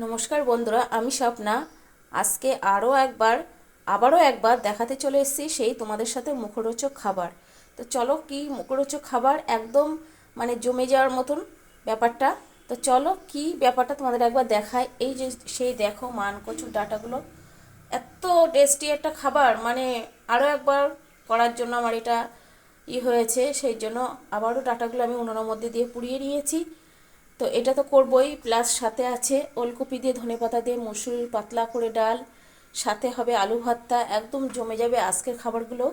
নমস্কার বন্ধুরা, আমি স্বপ্না। আজকে আবারও একবার দেখাতে চলে এসেছি সেই তোমাদের সাথে মুখরোচক খাবার। তো চলো, কি মুখরোচক খাবার, একদম মানে জমে যাওয়ার মতন ব্যাপারটা। তো চলো কি ব্যাপারটা তোমাদের একবার দেখায়। এই যে সেই দেখো মান কচুর ডাঁটাগুলো, এত টেস্টি একটা খাবার, মানে আরও একবার করার জন্য আমার এটা হয়েছে, সেই জন্য আবারও ডাঁটাগুলো আমি উনুনের মধ্যে দিয়ে পুড়িয়ে নিয়েছি। তো এটা তো করবই, প্লাস সাথে আছে ওলকপি দিয়ে, ধনেপাতা দিয়ে, মসুর পাতলা করে ডাল, সাথে হবে আলু ভর্তা। একদম জমে যাবে আজকের খাবারগুলো।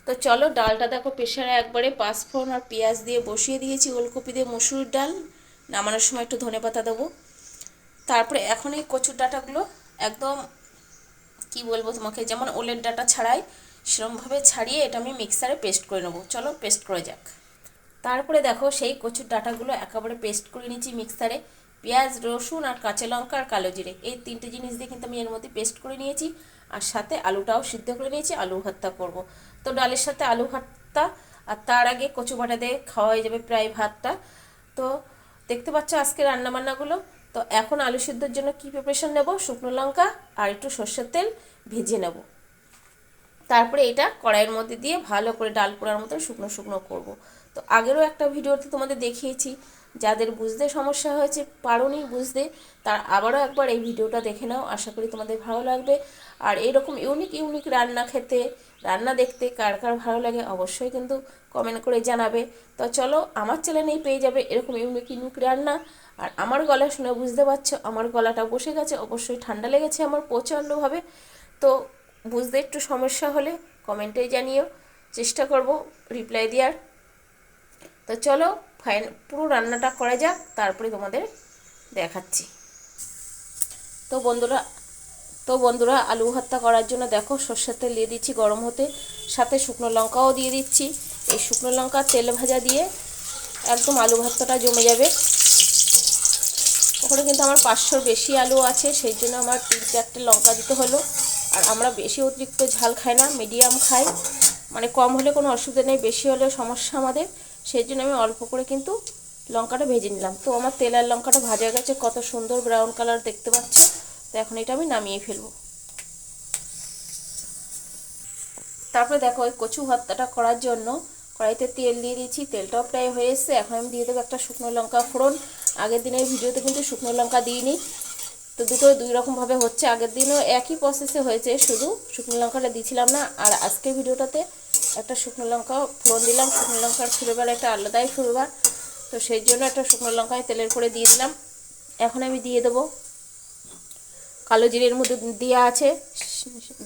তো চলো, ডালটা দেখো প্রেশারে একবারে পাঁচফোড়ন আর পেঁয়াজ দিয়ে বসিয়ে দিয়েছি। ওলকপি দিয়ে মসুর ডাল, নামানোর সময় একটু ধনেপাতা দেবো। তারপরে এখন এই কচুর ডাঁটাগুলো একদম কি বলবো তোমাকে, যেমন ওলের ডাঁটা ছাড়াই সেরমভাবে ছাড়িয়ে এটা আমি মিক্সারে পেস্ট করে নেবো। চলো পেস্ট করে যাক। তারপরে দেখো সেই কচুর ডাঁটাগুলো একেবারে পেস্ট করে নিয়েছি মিক্সারে। পেঁয়াজ, রসুন আর কাঁচা লঙ্কা আর কালো জিরে, এই তিনটে জিনিস দিয়ে কিন্তু আমি এর মধ্যে পেস্ট করে নিয়েছি। আর সাথে আলুটাও সিদ্ধ করে নিয়েছি, আলু ভর্তা করব। তো ডালের সাথে আলু ভর্তা, আর তার আগে কচু বাটা দিয়ে খাওয়া হয়ে যাবে প্রায় ভাতটা। তো দেখতে পাচ্ছ আজকে রান্নাবান্নাগুলো। তো এখন আলু সিদ্ধর জন্য কি প্রিপারেশন নেব, শুকনো লঙ্কা আর একটু সর্ষের তেল ভেজে নেব। তারপরে এটা কড়াইয়ের মধ্যে দিয়ে ভালো করে ডাল পোড়ার মতো শুকনো শুকনো করব। তো আগেরও একটা ভিডিওতে তোমাদের দেখিয়েছি, যাদের বুঝতে সমস্যা হয়েছে, পারোনি বুঝতে, তার আবারও একবার এই ভিডিওটা দেখে নাও, আশা করি তোমাদের ভালো লাগবে। আর এরকম ইউনিক ইউনিক রান্না খেতে, রান্না দেখতে কার কার ভালো লাগে অবশ্যই কিন্তু কমেন্ট করে জানাবে। তো চলো, আমার চ্যানেলেই পেয়ে যাবে এরকম ইউনিক ইউনিক রান্না। আর আমার গলা শুনে বুঝতে পারছো আমার গলাটা বসে গেছে, অবশ্যই ঠান্ডা লেগেছে আমার প্রচণ্ডভাবে। তো বুঝতে একটু সমস্যা হলে কমেন্টে জানিও, চেষ্টা করব রিপ্লাই দেওয়ার। তো চলো পুরো রান্নাটা করা যাক, তারপরে তোমাদের দেখাচ্ছি। তো বন্ধুরা আলু ভর্তা করার জন্য দেখো সর্ষের তেল দিয়ে দিচ্ছি গরম হতে, সাথে শুকনো লঙ্কাও দিয়ে দিচ্ছি। এই শুকনো লঙ্কা তেল ভাজা দিয়ে একদম আলু ভর্তাটা জমে যাবে। ওখানে কিন্তু আমার 500 বেশি আলু আছে, সেই জন্য আমার 3-4টে লঙ্কা দিতে হলো। আর আমরা বেশি অতিরিক্ত ঝাল খাই না, মিডিয়াম খাই, মানে কম হলে কোনো অসুবিধা নেই, বেশি হলে সমস্যা আমাদের। সেই জন্য আমি অল্প করে কিন্তু লঙ্কাটা ভেজে নিলাম। তো আমার তেল আর লঙ্কাটা ভাজা গেছে, কত সুন্দর ব্রাউন কালার দেখতে পাচ্ছ। তো এখন এটা আমি নামিয়ে ফেলবো। তারপরে দেখো ওই কচু ভর্তাটা করার জন্য কড়াইতে তেল দিয়ে দিয়েছি, তেলটাও প্রায় হয়ে এসছে। এখন আমি দিয়ে দেবো একটা শুকনো লঙ্কা ফোড়ন। আগের দিনের ভিডিওতে কিন্তু শুকনো লঙ্কা দিইনি, তো দুটো দুই রকমভাবে হচ্ছে। আগের দিনও একই প্রসেসে হয়েছে, শুধু শুকনো লঙ্কাটা দিয়েছিলাম না। আর আজকের ভিডিওটাতে একটা শুকনো লঙ্কা ফোড়ন দিলাম। শুকনো লঙ্কার ফ্লেভার একটা আলাদাই ফ্লেভার, তো সেই জন্য একটা শুকনো লঙ্কায় তেলের করে দিয়ে দিলাম। এখন আমি দিয়ে দেবো কালো জিরের মধ্যে দেওয়া আছে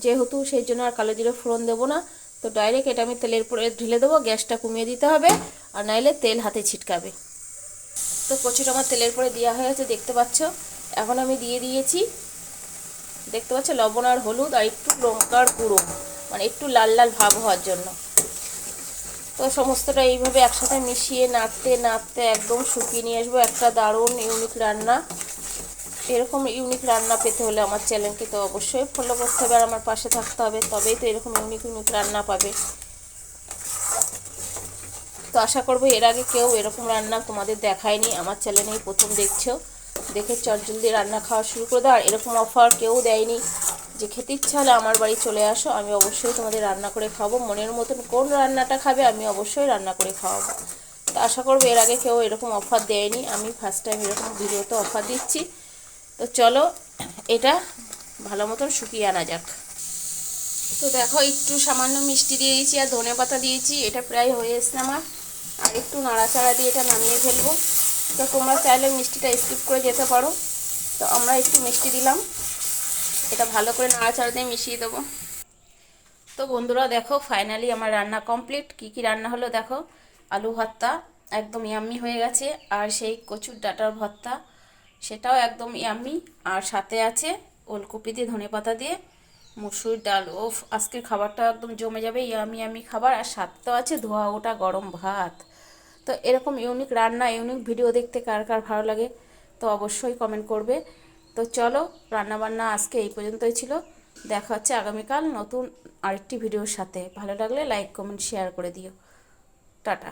যেহেতু, সেই জন্য আর কালো জিরে ফোড়ন দেবো না। তো ডাইরেক্ট এটা আমি তেলের পরে ঢেলে দেবো, গ্যাসটা কমিয়ে দিতে হবে, আর নাইলে তেল হাতে ছিটকাবে। তো কচুটা আমার তেলের পরে দেওয়া হয়েছে দেখতে পাচ্ছ। এখন আমি দিয়ে দিয়েছি, দেখতে পাচ্ছ, লবণ আর হলুদ আর একটু লঙ্কার গুঁড়ো, মানে একটু লাল লাল ভাব হওয়ার জন্য। তো সমস্তটা এইভাবে একসাথে মিশিয়ে নাড়তে নাড়তে একদম শুকিয়ে নিয়ে আসবো একটা দারুণ ইউনিক রান্না। এরকম ইউনিক রান্না পেতে হলে আমার চ্যানেলকে তো অবশ্যই ফলো করতে হবে আর আমার পাশে থাকতে হবে, তবেই তো এরকম ইউনিক ইউনিক রান্না পাবে। তো আশা করবো এর আগে কেউ এরকম রান্না তোমাদের দেখায়নি, আমার চ্যানেলেই প্রথম দেখছো, দেখে চটজলদি রান্না খাওয়া শুরু করে দাও। আর এরকম অফার কেউ দেয়নি যে খেতে ইচ্ছা হলে আমার বাড়ি চলে আসো, আমি অবশ্যই তোমাদের রান্না করে খাওয়াবো। মনের মতন কোন রান্নাটা খাবে আমি অবশ্যই রান্না করে খাওয়াবো। তো আশা করবো এর আগে কেউ এরকম অফার দেয়নি, আমি ফার্স্ট টাইম এরকম ভিডিওতে অফার দিচ্ছি। তো চলো এটা ভালো মতন শুকিয়ে আনা যাক। তো দেখো একটু সামান্য মিষ্টি দিয়ে দিয়েছি আর ধনে পাতা দিয়েছি, এটা প্রায় হয়ে এসছে আমার। আর একটু নাড়াচাড়া দিয়ে এটা নামিয়ে ফেলবো। তো তোমরা চাইলে মিষ্টিটা স্কিপ করে যেতে পারো, তো আমরা একটু মিষ্টি দিলাম। এটা ভালো করে নাড়াচাড়া দিয়ে মিশিয়ে দেবো। তো বন্ধুরা দেখো ফাইনালি আমার রান্না কমপ্লিট। কি কি রান্না হলো দেখো, আলু ভর্তা একদম ইয়াম্মি হয়ে গেছে, আর সেই কচুর ডাঁটার ভর্তা সেটাও একদম ইয়াম্মি, আর সাথে আছে ওলকপি দিয়ে ধনেপাতা দিয়ে মুসুর ডাল। ওফ, আজকের খাবারটা একদম জমে যাবে, ইয়াম্মি ইয়াম্মি খাবার। আর সাথেও আছে ধোয়া ওটা গরম ভাত। তো এরকম ইউনিক রান্না, ইউনিক ভিডিও দেখতে কার কার ভালো লাগে তো অবশ্যই কমেন্ট করবে। তো চলো, রান্নাবান্না আজকে এই পর্যন্তই ছিল। দেখা হচ্ছে আগামীকাল নতুন আরেকটি ভিডিওর সাথে। ভালো লাগলে লাইক কমেন্ট শেয়ার করে দিও। টাটা।